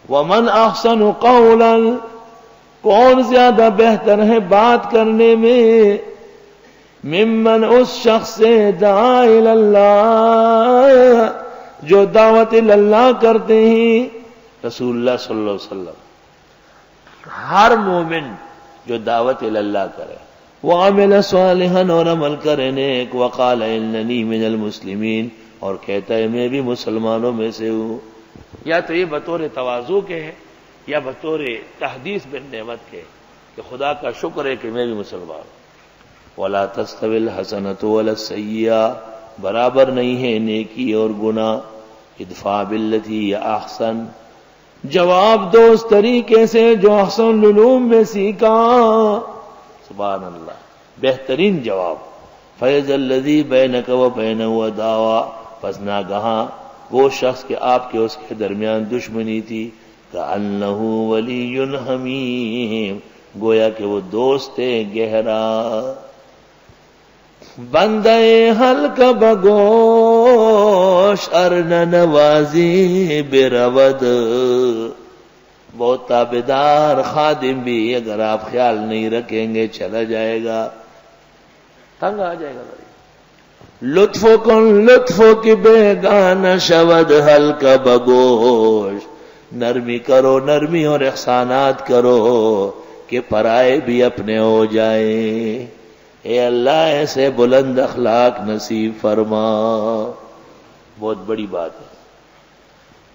ومن احسن قولا، کون زیادہ بہتر ہے بات کرنے میں، ممن اس شخص سے دعا الی اللہ، جو دعوت اللہ کرتے ہیں رسول اللہ صلی اللہ علیہ وسلم۔ ہر مومن جو دعوت اللہ کرے، وعمل صالحا، اور عمل کرے نیک، وقال اننی من المسلمین، اور کہتا ہے میں بھی مسلمانوں میں سے ہوں، یا تو یہ بطور تواضع کے ہے یا بطور تحدیث بالنعمت کے کہ خدا کا شکر ہے کہ میں بھی مسلمان ہوں۔ ولا تستوی الحسنۃ ولا السیئۃ، برابر نہیں ہے نیکی اور گناہ۔ ادفع باللتی ہی احسن، جواب دو اس طریقے سے جو احسن العلوم میں سیکھا۔ سبحان اللہ، بہترین جواب۔ فیض الذی بینک و بینہ عداوۃ، پس ناگہاں وہ شخص کہ آپ کے اس کے درمیان دشمنی تھی، کأنہ ولی حمیم، گویا کہ وہ دوست گہرا۔ بندے ہلکا بگوش ارن نوازی برود، بہت تابعدار خادم بھی اگر آپ خیال نہیں رکھیں گے چلا جائے گا، تنگ آ جائے گا۔ لطف کن لطف کی بیگانہ شود ہلکا بگوش، نرمی کرو نرمی اور احسانات کرو کہ پرائے بھی اپنے ہو جائیں۔ اے اللہ ایسے بلند اخلاق نصیب فرما۔ بہت بڑی بات ہے۔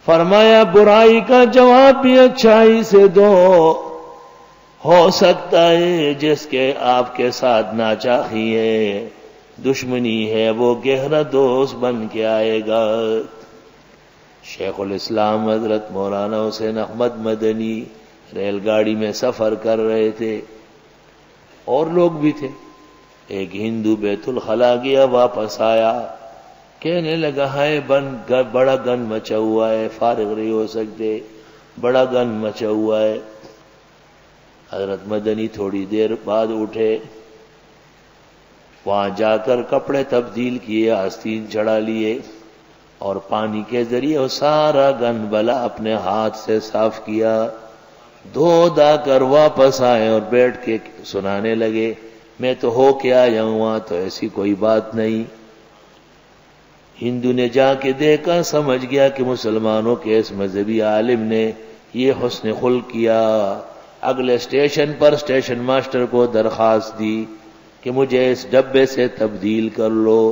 فرمایا برائی کا جواب بھی اچھائی سے دو، ہو سکتا ہے جس کے آپ کے ساتھ ناچاخی ہے، دشمنی ہے، وہ گہرا دوست بن کے آئے گا۔ شیخ الاسلام حضرت مولانا حسین احمد مدنی ریل گاڑی میں سفر کر رہے تھے، اور لوگ بھی تھے۔ ایک ہندو بیت الخلا گیا، واپس آیا، کہنے لگا ہے بڑا گن مچا ہوا ہے، فارغ نہیں ہو سکتے، بڑا گن مچا ہوا ہے۔ حضرت مدنی تھوڑی دیر بعد اٹھے، وہاں جا کر کپڑے تبدیل کیے، آستین چڑھا لیے، اور پانی کے ذریعے وہ سارا گن بلا اپنے ہاتھ سے صاف کیا، دھو دا کر واپس آئے اور بیٹھ کے سنانے لگے، میں تو ہو کے آیا ہوں، وہاں تو ایسی کوئی بات نہیں۔ ہندو نے جا کے دیکھا، سمجھ گیا کہ مسلمانوں کے اس مذہبی عالم نے یہ حسن خلق کیا۔ اگلے اسٹیشن پر اسٹیشن ماسٹر کو درخواست دی کہ مجھے اس ڈبے سے تبدیل کر لو،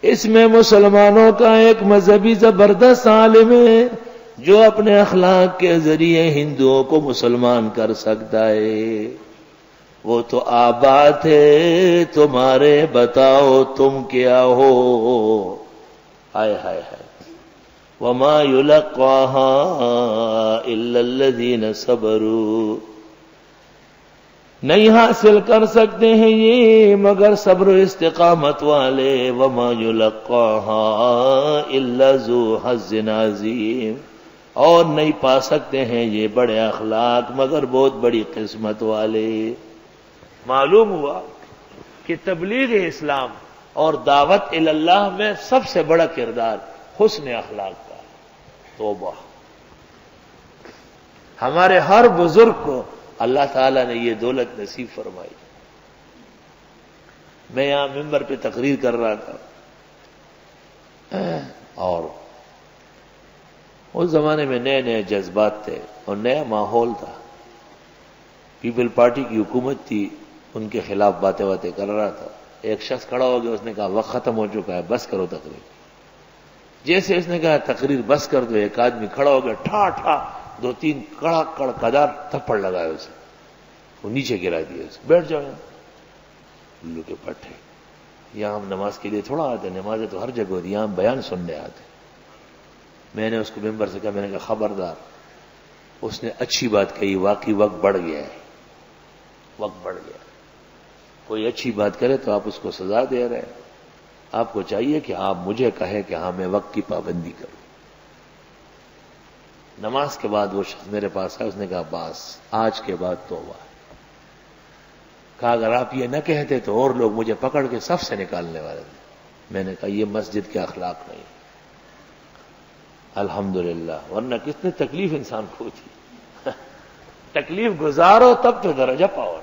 اس میں مسلمانوں کا ایک مذہبی زبردست عالم ہے جو اپنے اخلاق کے ذریعے ہندوؤں کو مسلمان کر سکتا ہے۔ وہ تو آباد ہے تمہارے، بتاؤ تم کیا ہو۔ ہائے ہائے ہائے، وما يلقاها الا الذين صبروا، نہیں حاصل کر سکتے ہیں یہ مگر صبر و استقامت والے۔ وما يلقاها الا ذو حظ عظیم، اور نہیں پا سکتے ہیں یہ بڑے اخلاق مگر بہت بڑی قسمت والے۔ معلوم ہوا کہ تبلیغ اسلام اور دعوت اللہ میں سب سے بڑا کردار حسن اخلاق کا۔ توبہ، ہمارے ہر بزرگ کو اللہ تعالیٰ نے یہ دولت نصیب فرمائی۔ میں یہاں ممبر پہ تقریر کر رہا تھا، اور اس زمانے میں نئے نئے جذبات تھے اور نیا ماحول تھا۔ پیپل پارٹی کی حکومت تھی، ان کے خلاف باتیں کر رہا تھا۔ ایک شخص کھڑا ہو گیا، اس نے کہا وقت ختم ہو چکا ہے، بس کرو تقریر۔ جیسے اس نے کہا تقریر بس کر دو، ایک آدمی کھڑا ہو گیا، ٹھا ٹھا دو تین کڑا کڑکدار تھپڑ لگائے اسے، وہ نیچے گرا دیا اسے۔ بیٹھ جاؤ یہاں، الو کے پٹھے، یہاں ہم نماز کے لیے تھوڑا آتے، نمازیں تو ہر جگہ ہوتی، یہاں ہم بیان سننے آتے۔ میں نے اس کو ممبر سے کہا، میں نے کہا خبردار، اس نے اچھی بات کہی، واقعی وقت بڑھ گیا ہے، وقت بڑھ گیا۔ کوئی اچھی بات کرے تو آپ اس کو سزا دے رہے ہیں، آپ کو چاہیے کہ آپ مجھے کہیں کہ ہاں میں وقت کی پابندی کروں۔ نماز کے بعد وہ شخص میرے پاس آیا، اس نے کہا بس آج کے بعد توبہ ہے۔ کہا اگر آپ یہ نہ کہتے تو اور لوگ مجھے پکڑ کے صف سے نکالنے والے تھے۔ میں نے کہا یہ مسجد کے اخلاق نہیں۔ الحمدللہ، ورنہ کتنی تکلیف انسان کو تھی. تکلیف گزارو تب تو درجہ پاؤ.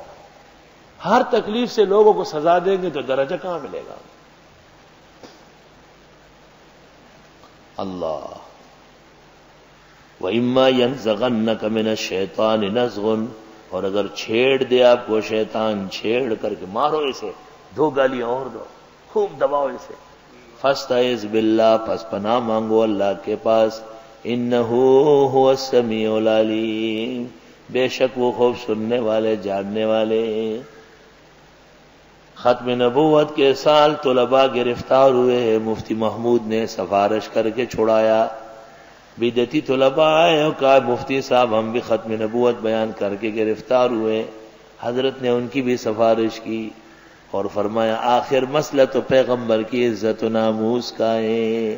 ہر تکلیف سے لوگوں کو سزا دیں گے تو درجہ کہاں ملے گا؟ اللہ. وَإِمَّا يَنزَغَنَّكَ مِنَ الشَّيْطَانِ نَزْغٌ، اور اگر چھیڑ دے آپ کو شیطان، چھیڑ کر کے مارو اسے، 2 گالیاں اور دو، خوب دباؤ اسے. فَاسْتَعِذْ بِاللَّهِ، پس پناہ مانگو اللہ کے پاس. إِنَّهُ هُوَ السَّمِيعُ الْعَلِيمُ، بے شک وہ خوب سننے والے، جاننے والے. ختم نبوت کے سال طلباء گرفتار ہوئے، مفتی محمود نے سفارش کر کے چھڑایا. بدعتی طلباء آئے اور کہا مفتی صاحب ہم بھی ختم نبوت بیان کر کے گرفتار ہوئے. حضرت نے ان کی بھی سفارش کی اور فرمایا آخر مسئلہ تو پیغمبر کی عزت و ناموس کا ہے.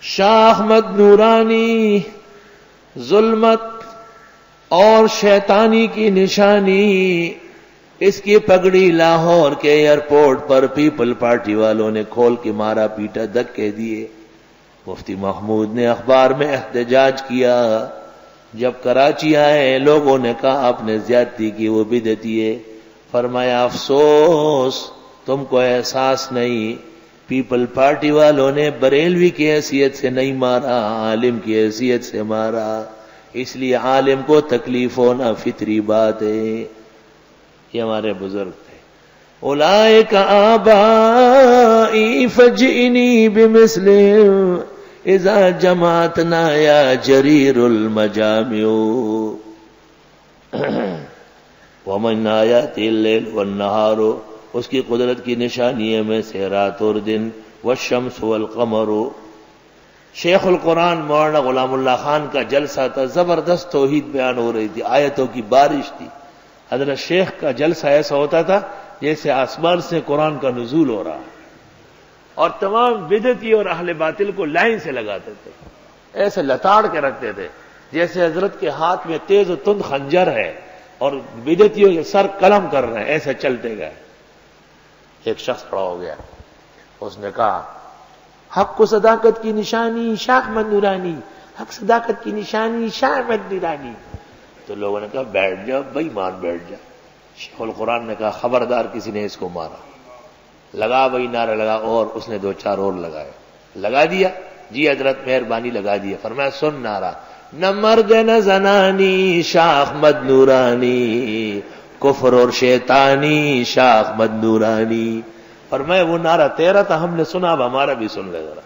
شاہ احمد نورانی ظلمت اور شیطانی کی نشانی، اس کی پگڑی لاہور کے ایئرپورٹ پر پیپل پارٹی والوں نے کھول کے مارا پیٹا، دھکے دیے. مفتی محمود نے اخبار میں احتجاج کیا. جب کراچی آئے لوگوں نے کہا آپ نے زیادتی کی، وہ بدعتی ہے. فرمایا افسوس تم کو احساس نہیں، پیپل پارٹی والوں نے بریلوی کی حیثیت سے نہیں مارا، عالم کی حیثیت سے مارا. اس لیے عالم کو تکلیف ہونا فطری بات ہے. یہ ہمارے بزرگ تھے. اولئک آبائی فجئنی بمثلہم اذا جمعتنا یا جریر المجامع ومن آیات اللیل والنہار، اس کی قدرت کی نشانیوں میں سے رات اور دن، والشمس والقمر. شیخ القرآن مولانا غلام اللہ خان کا جلسہ تھا، زبردست توحید بیان ہو رہی تھی، آیتوں کی بارش تھی. حضرت شیخ کا جلسہ ایسا ہوتا تھا جیسے آسمان سے قرآن کا نزول ہو رہا، اور تمام بدعتی اور اہل باطل کو لائن سے لگاتے تھے، ایسے لتاڑ کے رکھتے تھے جیسے حضرت کے ہاتھ میں تیز و تند خنجر ہے اور بدعتیوں کے سر قلم کر رہے ہیں، ایسے چلتے گئے. ایک شخص کھڑا ہو گیا، اس نے کہا حق و صداقت کی نشانی شاہ احمد نورانی، حق صداقت کی نشانی شاہ احمد نورانی. تو لوگوں نے کہا بیٹھ جاؤ بھائی مان بیٹھ جا. شیخ القرآن نے کہا خبردار کسی نے اس کو مارا. لگا بھائی نعرہ لگا، اور اس نے 2-4 اور لگائے. لگا دیا جی حضرت مہربانی لگا دیا. فرمایا سن نعرہ، نہ مرد نہ زنانی شاہ احمد نورانی، کفر اور شیطانی شاہ احمد نورانی. فرمایا وہ نعرہ تیرا تھا، ہم نے سنا، اب ہمارا بھی سن لے ذرا.